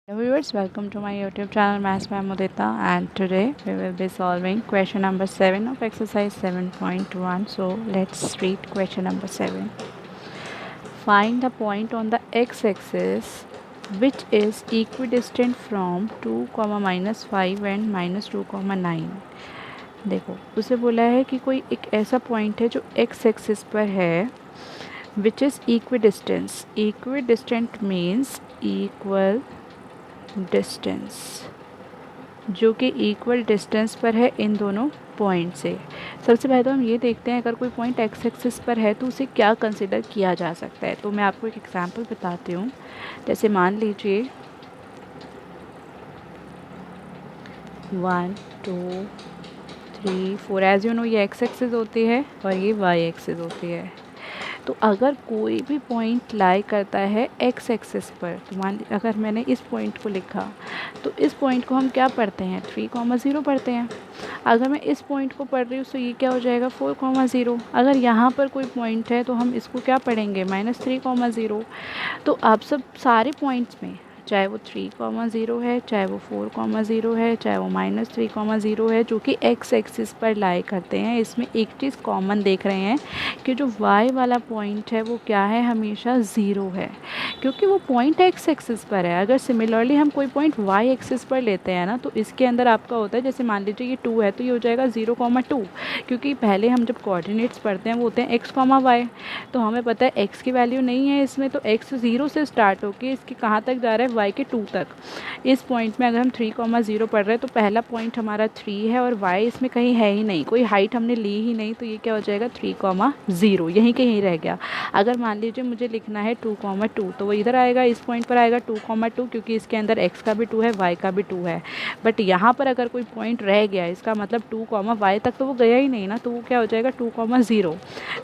Hello viewers, welcome to my YouTube channel Maths by Mudita, and today we will be solving question number 7 of exercise 7.1. So let's read question number 7. Find the point on the x-axis which is equidistant from 2, -5 and -2, 9. देखो उसे बोला है कि कोई एक ऐसा point है जो एक्स एक्सिस पर है which is equidistance. Equidistant means equal distance, जो कि इक्वल डिस्टेंस पर है इन दोनों पॉइंट से. सबसे पहले तो हम ये देखते हैं अगर कोई पॉइंट एक्स एक्सिस पर है तो उसे क्या कंसिडर किया जा सकता है. तो मैं आपको एक एग्जांपल बताती हूँ. जैसे मान लीजिए 1 2 3 4, एज यू नो ये एक्स एक्सिस होती है और ये वाई एक्सिस होती है. तो अगर कोई भी पॉइंट लाई करता है एक्स एक्सिस पर, तो मान अगर मैंने इस पॉइंट को लिखा तो इस पॉइंट को हम क्या पढ़ते हैं 3, 0 पढ़ते हैं. अगर मैं इस पॉइंट को पढ़ रही हूँ तो ये क्या हो जाएगा 4, 0. अगर यहाँ पर कोई पॉइंट है तो हम इसको क्या पढ़ेंगे -3, 0. तो आप सब सारे पॉइंट्स में चाहे वो 3, 0 है, चाहे वो 4, 0 है, चाहे वो -3, 0 है, जो कि एक्स एक्सिस पर लाई करते हैं, इसमें एक चीज़ कॉमन देख रहे हैं कि जो वाई वाला पॉइंट है वो क्या है, हमेशा 0 है, क्योंकि वो पॉइंट एक्स एक्सिस पर है. अगर सिमिलरली हम कोई पॉइंट वाई एक्सिस पर लेते हैं ना, तो इसके अंदर आपका होता है, जैसे मान लीजिए ये 2 है तो ये हो जाएगा 0, 2, क्योंकि पहले हम जब कोऑर्डिनेट्स पढ़ते हैं वो होते हैं x, y. तो हमें पता है x की वैल्यू नहीं है इसमें, तो x 0 से स्टार्ट होकर इसके कहाँ तक जा रहा है y के 2 तक. इस पॉइंट में अगर हम 3, 0 पढ़ रहे हैं तो पहला पॉइंट हमारा 3 है और y इसमें कहीं है ही नहीं, कोई हाइट हमने ली ही नहीं, तो ये क्या हो जाएगा 3, 0 यहीं कहीं रह गया. अगर मान लीजिए मुझे लिखना है 2, 2, तो वो इधर आएगा, इस पॉइंट पर आएगा 2, 2, क्योंकि इसके अंदर x का भी 2 है, y का भी 2 है. बट यहाँ पर अगर कोई पॉइंट रह गया, इसका मतलब 2, y तक तो वो गया ही नहीं ना, तो वो क्या हो जाएगा 2, 0.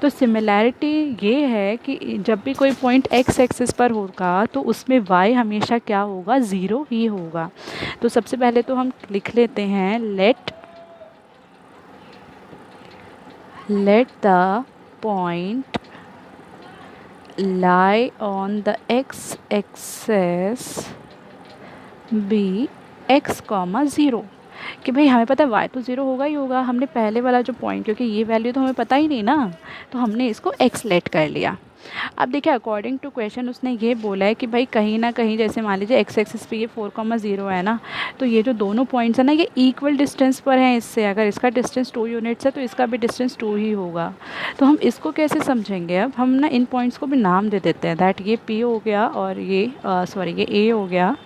तो सिमिलैरिटी ये है कि जब भी कोई पॉइंट x एक्सिस पर होगा तो उसमें y हमेशा क्या होगा 0 ही होगा. तो सबसे पहले तो हम लिख लेते हैं let the point lie on the x-axis be x, 0. कि भाई हमें पता है y तो 0 होगा ही होगा. हमने पहले वाला जो पॉइंट, क्योंकि ये वैल्यू तो हमें पता ही नहीं ना, तो हमने इसको x लेट कर लिया. अब देखिए अकॉर्डिंग टू क्वेश्चन उसने ये बोला है कि भाई कहीं ना कहीं, जैसे मान लीजिए एक्स एक्सिस पे ये 4, 0 है ना, तो ये जो दोनों पॉइंट्स है ना ये इक्वल डिस्टेंस पर हैं इससे. अगर इसका डिस्टेंस 2 यूनिट्स है तो इसका भी डिस्टेंस 2 ही होगा. तो हम इसको कैसे समझेंगे, अब हम ना इन पॉइंट्स को भी नाम दे देते हैं. दैट ये P हो गया और ये ये A हो गया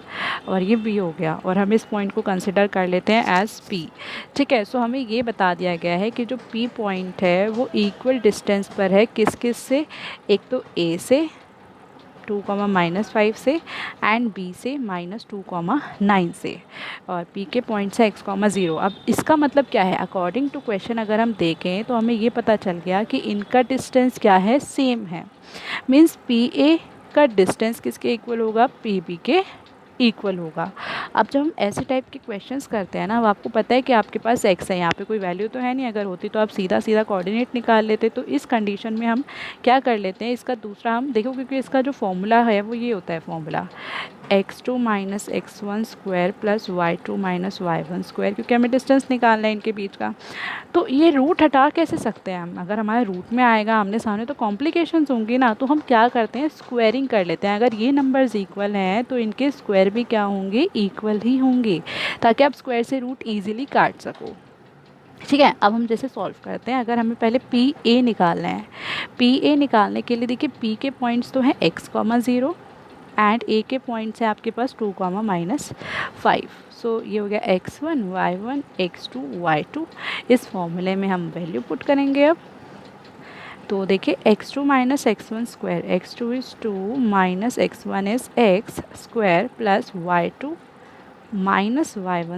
और ये B हो गया, और हम इस पॉइंट को कंसिडर कर लेते हैं एज P. ठीक है. सो हमें ये बता दिया गया है कि जो P पॉइंट है वो इक्वल डिस्टेंस पर है किस किस से, एक तो A से 2, -5 से एंड B से -2, 9 से, और P के पॉइंट्स है x, 0. अब इसका मतलब क्या है, अकॉर्डिंग टू क्वेश्चन अगर हम देखें तो हमें ये पता चल गया कि इनका डिस्टेंस क्या है, सेम है. मीन्स PA का डिस्टेंस किसके इक्वल होगा, PB के इक्वल होगा. अब जब हम ऐसे टाइप के क्वेश्चंस करते हैं ना, अब आपको पता है कि आपके पास x है, यहाँ पे कोई वैल्यू तो है नहीं, अगर होती तो आप सीधा सीधा कोऑर्डिनेट निकाल लेते. तो इस कंडीशन में हम क्या कर लेते हैं, इसका दूसरा हम देखो, क्योंकि इसका जो फॉर्मूला है वो ये होता है formula x2 - x1 square plus y2 - y1 square, क्योंकि हमें डिस्टेंस निकालना है इनके बीच का. तो ये रूट हटा कैसे सकते हैं हम, अगर हमारे रूट में आएगा आमने सामने तो कॉम्प्लिकेशंस होंगी ना, तो हम क्या करते हैं स्क्वायरिंग कर लेते हैं. अगर ये नंबर्स इक्वल हैं तो इनके स्क्वायर भी क्या होंगे, इक्वल ही होंगे, ताकि आप स्क्वायर से रूट ईजिली काट सको. ठीक है. अब हम जैसे सॉल्व करते हैं, अगर हमें पहले PA निकालना है, PA निकालने के लिए देखिए P के पॉइंट्स तो हैं x, 0 एंड A के पॉइंट्स हैं आपके पास 2, -5. सो ये हो गया x1, y1, x2, y2. इस फॉर्मूले में हम वैल्यू पुट करेंगे. अब तो देखिए x2 - x1 square, x2 is 2 -x1 is x square plus y2 - y1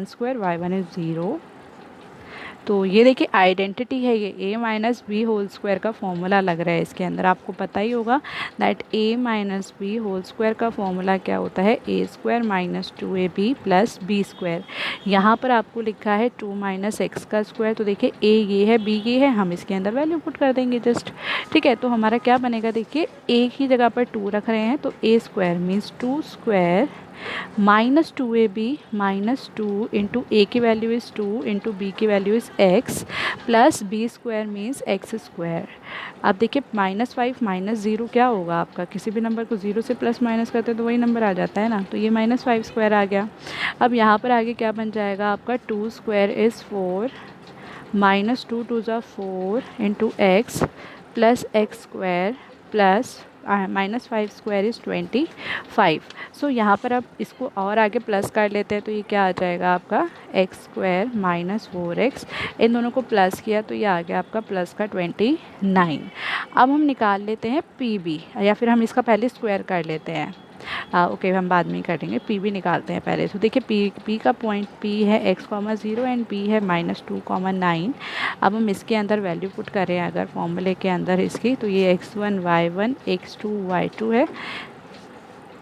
square, y1 is 0. तो ये देखिए आइडेंटिटी है, ये a - b होल स्क्वायर का फॉर्मूला लग रहा है इसके अंदर. आपको पता ही होगा that a - b whole square का फॉर्मूला क्या होता है, a square - 2ab plus b square. यहाँ पर आपको लिखा है 2 - x का स्क्वायर, तो देखिए a ये है, b ये है, हम इसके अंदर वैल्यू पुट कर देंगे जस्ट. ठीक है. तो हमारा क्या बनेगा, देखिए a की जगह पर 2 रख रहे हैं, तो a square means 2 square -2ab -2 into A की वैल्यू इज़ 2 इंटू बी की value is x plus B square means X square. अब देखिए -5 -0 क्या होगा आपका, किसी भी नंबर को 0 से प्लस माइनस करते तो वही नंबर आ जाता है ना, तो ये -5 स्क्वायर आ गया। अब यहाँ पर आगे क्या बन जाएगा आपका, 2 स्क्वायर इज़ 4 -2 2 ज़ा 4 into x plus x square plus -5 square is 25। सो यहाँ पर अब इसको और आगे प्लस कर लेते हैं, तो ये क्या आ जाएगा आपका एक्स स्क्वायर -4x, इन दोनों को प्लस किया तो ये आ गया आपका प्लस का 29। अब हम निकाल लेते हैं पी बी, या फिर हम इसका पहले स्क्वायर कर लेते हैं। ओके, हम बाद में ही करेंगे, पी भी निकालते हैं पहले। तो देखिए पी का पॉइंट पी है x,0 एंड पी है -2,9। अब हम इसके अंदर वैल्यू पुट करें अगर फॉर्मूले के अंदर इसकी, तो ये x1 y1 x2 y2 है।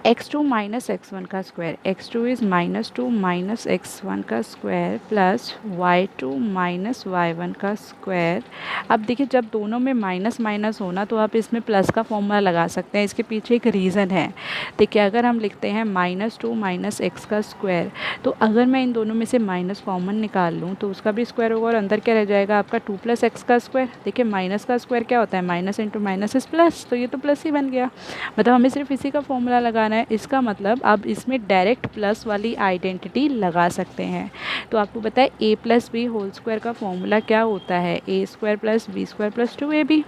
x2 माइनस x1 का square, x2 is -2 minus x1 का square plus y2 minus y1 का स्क्वायर। अब देखिए जब दोनों में माइनस माइनस होना तो आप इसमें प्लस का फॉर्मूला लगा सकते हैं, इसके पीछे एक रीज़न है। देखिए अगर हम लिखते हैं -2 माइनस x का स्क्वायर, तो अगर मैं इन दोनों में से माइनस कॉमन निकाल लूँ तो उसका भी स्क्वायर होगा और अंदर क्या रह जाएगा आपका 2 प्लस एक्स का स्क्वायर। देखिए माइनस का स्क्वायर क्या होता है, minus into minus is plus, तो ये तो प्लस ही बन गया। मतलब हमें सिर्फ इसी का फॉर्मूला लगाना है। इसका मतलब आप इसमें डायरेक्ट प्लस वाली आइडेंटिटी लगा सकते हैं। तो आपको पता है a plus B whole square का फॉर्मूला क्या होता है, A square plus B square plus 2ab।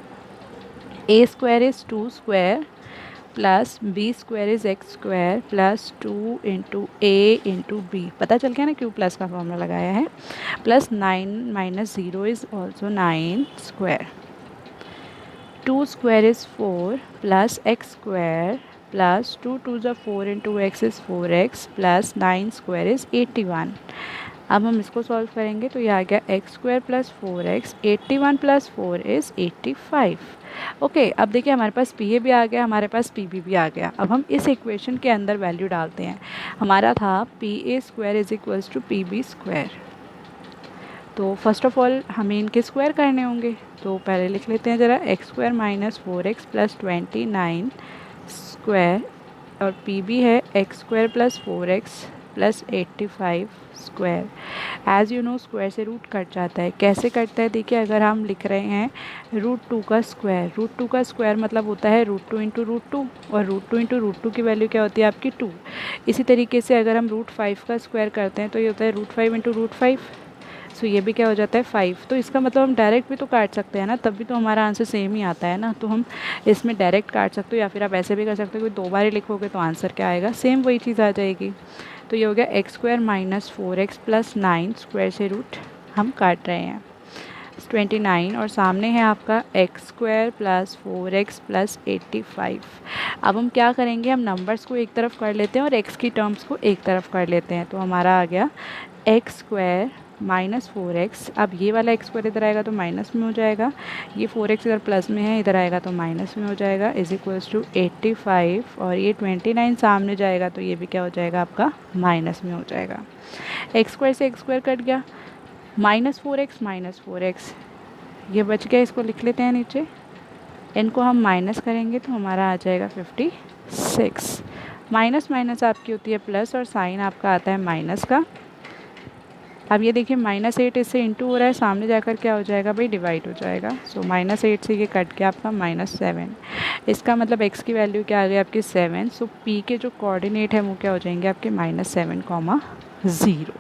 A square is 2 square plus B square is X square plus 2 into A into B. पता चल गया ना क्यों प्लस का फॉर्मूला लगाया है। Plus 9 minus 0 is also 9 square. 2 square is 4 plus x square plus 2 2 ज़ा 4 into x is 4x plus 9 square is 81। अब हम इसको सॉल्व करेंगे तो ये आ गया x square plus 4x, 81 plus 4 is 85। Okay, अब देखिए हमारे पास पी ए भी आ गया, हमारे पास पी बी भी आ गया। अब हम इस इक्वेशन के अंदर वैल्यू डालते हैं। हमारा था P A square is equals to P B square. तो फर्स्ट ऑफ ऑल हमें इनके स्क्वायर करने होंगे, तो पहले लिख लेते हैं ज़रा, x square minus 4x plus 29 square, और पी बी है x square plus 4x plus 85 square. As you know square से रूट कट जाता है। कैसे कटता है, देखिए अगर हम लिख रहे हैं √2 का स्क्वायर, √2 का स्क्वायर मतलब होता है √2 इंटू √2, और √2 इंटू √2 की वैल्यू क्या होती है आपकी 2। इसी तरीके से अगर हम √5 का स्क्वायर करते हैं तो ये होता है √5 इंटू √5, सो ये भी क्या हो जाता है 5। तो इसका मतलब हम डायरेक्ट भी तो काट सकते हैं ना, तब भी तो हमारा आंसर सेम ही आता है ना। तो हम इसमें डायरेक्ट काट सकते हो, या फिर आप ऐसे भी कर सकते हो कि 2 बार ही लिखोगे तो आंसर क्या आएगा, सेम वही चीज़ आ जाएगी। तो ये हो गया x square minus 4x plus 9 square से रूट हम काट रहे हैं 29, और सामने है आपका x square plus 4x plus 85। अब हम क्या करेंगे, हम नंबर्स को एक तरफ कर लेते हैं और x की टर्म्स को एक तरफ कर लेते हैं। तो हमारा आ गया एक्स स्क्वायर माइनस 4x, अब ये वाला एक्स स्क्वायर इधर आएगा तो माइनस में हो जाएगा, ये 4x इधर प्लस में है, इधर आएगा तो माइनस में हो जाएगा, इज इक्वल्स टू 85, और ये 29 सामने जाएगा तो ये भी क्या हो जाएगा आपका माइनस में हो जाएगा। एक्स स्क्वायर से एक्स स्क्वायर कट गया, -4x ये बच गया, इसको लिख लेते हैं नीचे। इनको हम माइनस करेंगे तो हमारा आ जाएगा 56। माइनस माइनस आपकी होती है प्लस, और साइन आपका आता है माइनस का। अब ये देखिए -8 इससे इंटू हो रहा है, सामने जाकर क्या हो जाएगा भाई, डिवाइड हो जाएगा। सो -8 से ये कट गया आपका -7। इसका मतलब x की वैल्यू क्या आ गई आपकी 7। सो p के जो कोऑर्डिनेट है वो क्या हो जाएंगे आपके -7, 0।